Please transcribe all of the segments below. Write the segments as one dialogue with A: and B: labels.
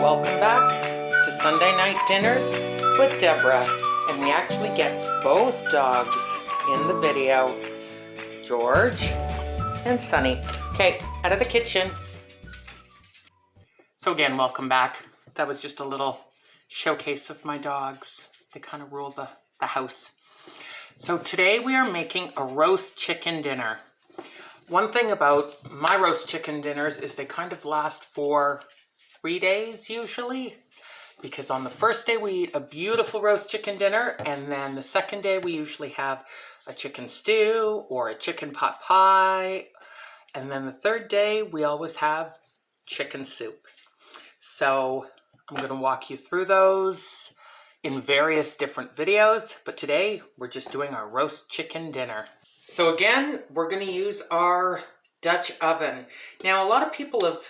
A: Welcome back to Sunday Night Dinners with Deborah. And we actually get both dogs in the video, George and Sunny. Okay, out of the kitchen. So again, welcome back. That was just a little showcase of my dogs. They kind of rule the house. So today we are making a roast chicken dinner. One thing about my roast chicken dinners is they kind of last for 3 days usually, because on the first day we eat a beautiful roast chicken dinner, and then the second day we usually have a chicken stew or a chicken pot pie, and then the third day we always have chicken soup. So I'm going to walk you through those in various different videos, but today we're just doing our roast chicken dinner. So again, we're going to use our Dutch oven. Now a lot of people have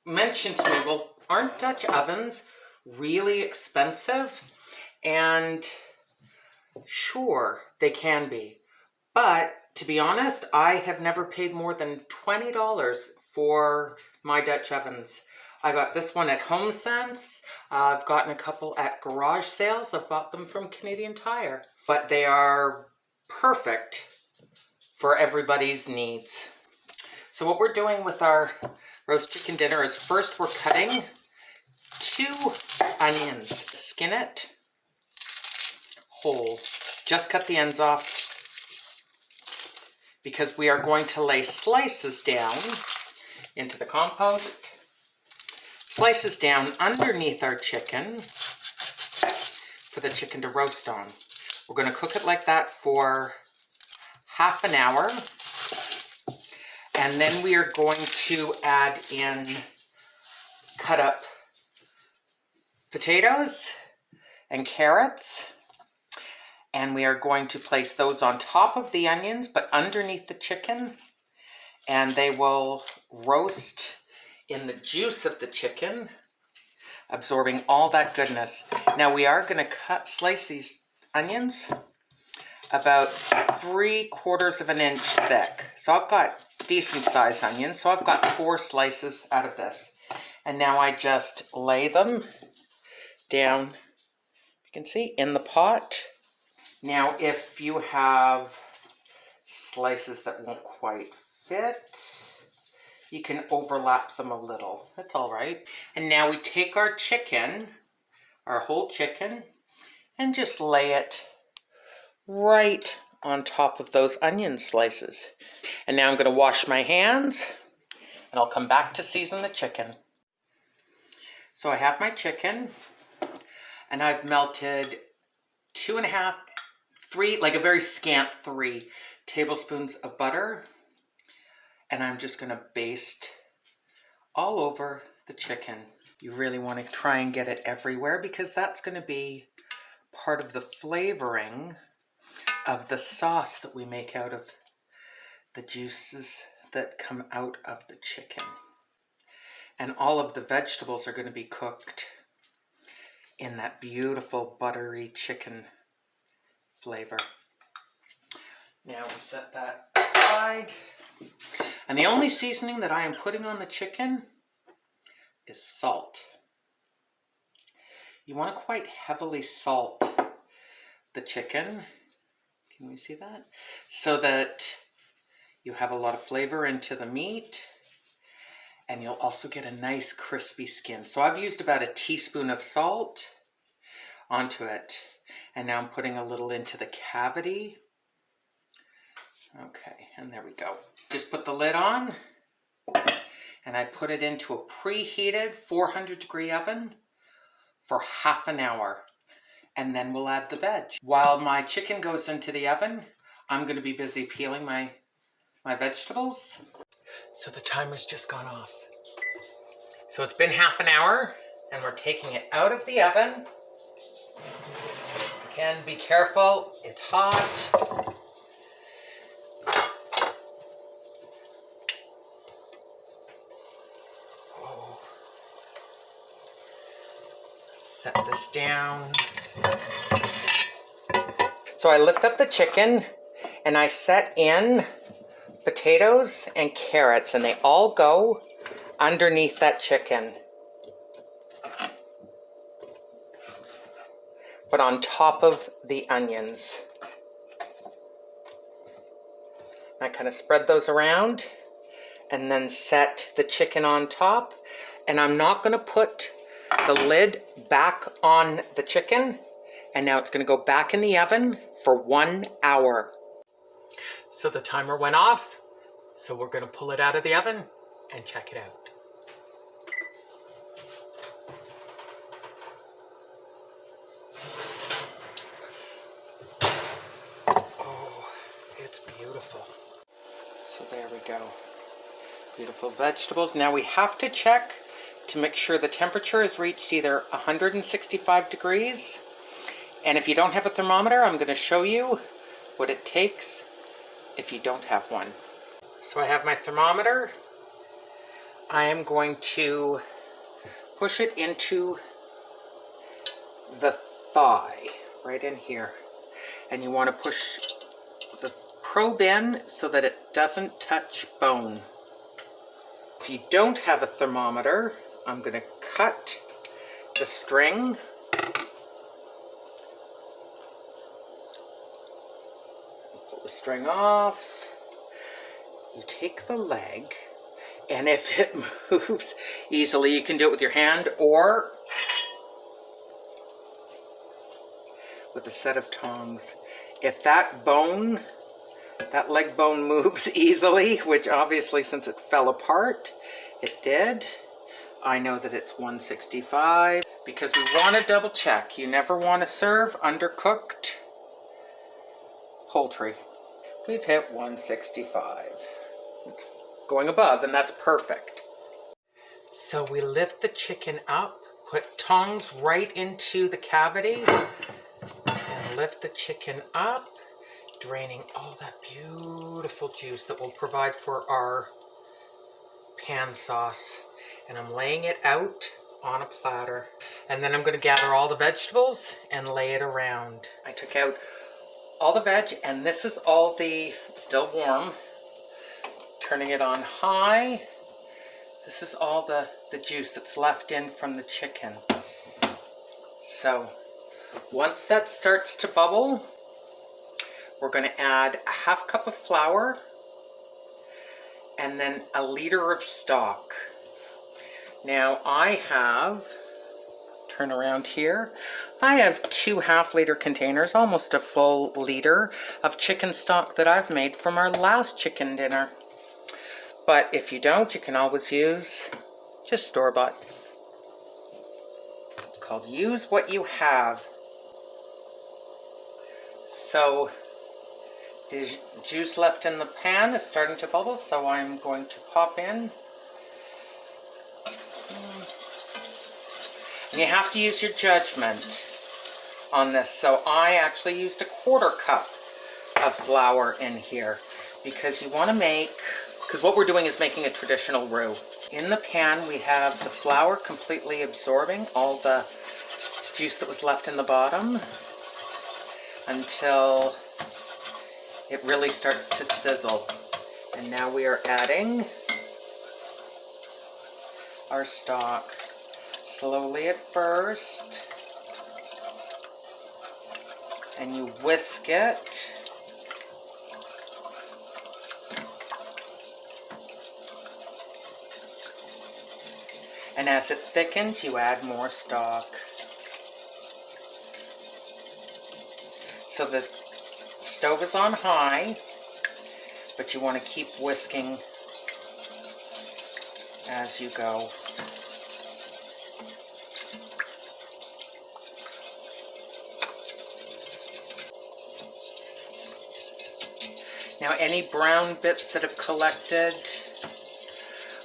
A: mentioned to me, well, aren't Dutch ovens really expensive? And sure, they can be. But to be honest, I have never paid more than $20 for my Dutch ovens. I got this one at HomeSense. I've gotten a couple at garage sales. I've bought them from Canadian Tire. But they are perfect for everybody's needs. So what we're doing with our roast chicken dinner is first we're cutting 2 onions. Skin it whole. Just cut the ends off because we are going to lay slices down into the compost. Slices down underneath our chicken for the chicken to roast on. We're going to cook it like that for half an hour. And then we are going to add in cut up potatoes and carrots. And we are going to place those on top of the onions, but underneath the chicken. And they will roast in the juice of the chicken, absorbing all that goodness. Now we are going to slice these onions about 3/4 of an inch thick. So I've got decent sized onions. So I've got 4 slices out of this. And now I just lay them down, you can see, in the pot. Now if you have slices that won't quite fit, you can overlap them a little. That's all right. And now we take our chicken, our whole chicken, and just lay it right on top of those onion slices. And now I'm going to wash my hands and I'll come back to season the chicken. So I have my chicken and I've melted 2.5, 3, like a very scant 3 tablespoons of butter. And I'm just going to baste all over the chicken. You really want to try and get it everywhere because that's going to be part of the flavoring of the sauce that we make out of the juices that come out of the chicken. And all of the vegetables are going to be cooked in that beautiful buttery chicken flavor. Now we set that aside. And the only seasoning that I am putting on the chicken is salt. You want to quite heavily salt the chicken. Can we see that? So that you have a lot of flavor into the meat and you'll also get a nice crispy skin. So I've used about a teaspoon of salt onto it. And now I'm putting a little into the cavity. Okay, and there we go. Just put the lid on and I put it into a preheated 400-degree oven for half an hour. And then we'll add the veg. While my chicken goes into the oven, I'm going to be busy peeling my vegetables. So the timer's just gone off. So it's been half an hour and we're taking it out of the oven. Again, be careful, it's hot. Set this down. So I lift up the chicken and I set in potatoes and carrots and they all go underneath that chicken. but on top of the onions. I kind of spread those around and then set the chicken on top. And I'm not going to put the lid back on the chicken. And now it's going to go back in the oven for 1 hour. So the timer went off. So we're going to pull it out of the oven and check it out. Oh, it's beautiful. So there we go. Beautiful vegetables. Now we have to check to make sure the temperature has reached either 165 degrees. And if you don't have a thermometer, I'm going to show you what it takes if you don't have one. So I have my thermometer. I am going to push it into the thigh, right in here. And you want to push the probe in so that it doesn't touch bone. If you don't have a thermometer, I'm going to cut the string. Pull the string off. You take the leg, and if it moves easily, you can do it with your hand or with a set of tongs. If that bone, that leg bone moves easily, which obviously since it fell apart, it did, I know that it's 165 because we want to double check. You never want to serve undercooked poultry. We've hit 165. It's going above, and that's perfect. So we lift the chicken up, put tongs right into the cavity, and lift the chicken up, draining all that beautiful juice that will provide for our pan sauce. And I'm laying it out on a platter. And then I'm going to gather all the vegetables and lay it around. I took out all the veg, and this is all the, still warm, turning it on high. This is all the juice that's left in from the chicken. So once that starts to bubble, we're going to add a half cup of flour and then a liter of stock. Now I have, turn around here, I have 2 half-liter containers, almost a full liter of chicken stock that I've made from our last chicken dinner. But if you don't, you can always use just store-bought. It's called use what you have. So the juice left in the pan is starting to bubble, so I'm going to pop in. And you have to use your judgment on this. So I actually used a 1/4 cup of flour in here because you want to make, because what we're doing is making a traditional roux. In the pan we have the flour completely absorbing all the juice that was left in the bottom until it really starts to sizzle. And now we are adding our stock. Slowly at first, and you whisk it. And as it thickens, you add more stock. So the stove is on high, but you want to keep whisking as you go. Now any brown bits that have collected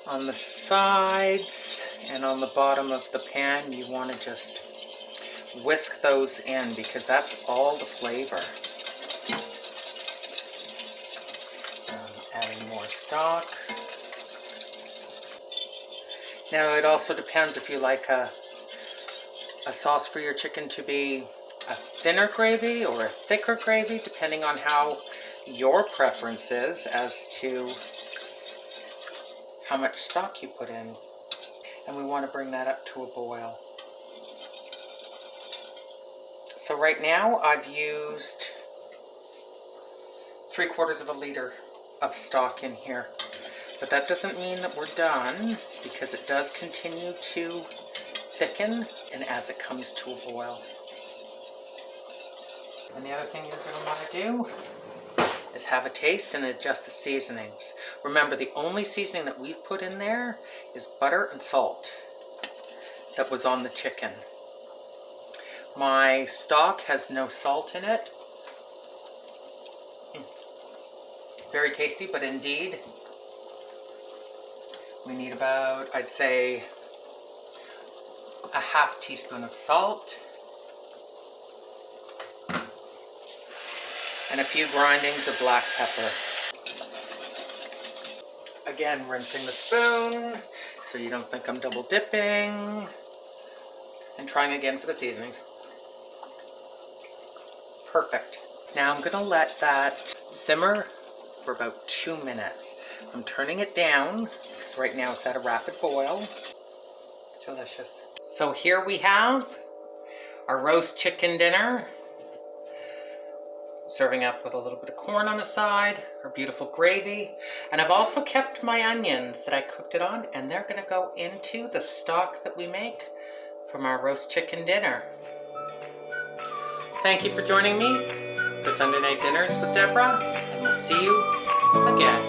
A: on the sides and on the bottom of the pan, you want to just whisk those in because that's all the flavor. Adding more stock. Now it also depends if you like a sauce for your chicken to be a thinner gravy or a thicker gravy, depending on how your preference is as to how much stock you put in. And we want to bring that up to a boil. So right now I've used 3/4 of a liter of stock in here. But that doesn't mean that we're done, because it does continue to thicken and as it comes to a boil. And the other thing you're going to want to do is have a taste and adjust the seasonings. Remember, the only seasoning that we've put in there is butter and salt that was on the chicken. My stock has no salt in it. Very tasty, but indeed, we need about, I'd say, a 1/2 teaspoon of salt and a few grindings of black pepper. Again, rinsing the spoon so you don't think I'm double dipping, and trying again for the seasonings. Perfect. Now I'm gonna let that simmer for about 2 minutes. I'm turning it down because right now it's at a rapid boil. Delicious. So here we have our roast chicken dinner, serving up with a little bit of corn on the side, our beautiful gravy. And I've also kept my onions that I cooked it on, and they're gonna go into the stock that we make from our roast chicken dinner. Thank you for joining me for Sunday Night Dinners with Deborah, and we'll see you again.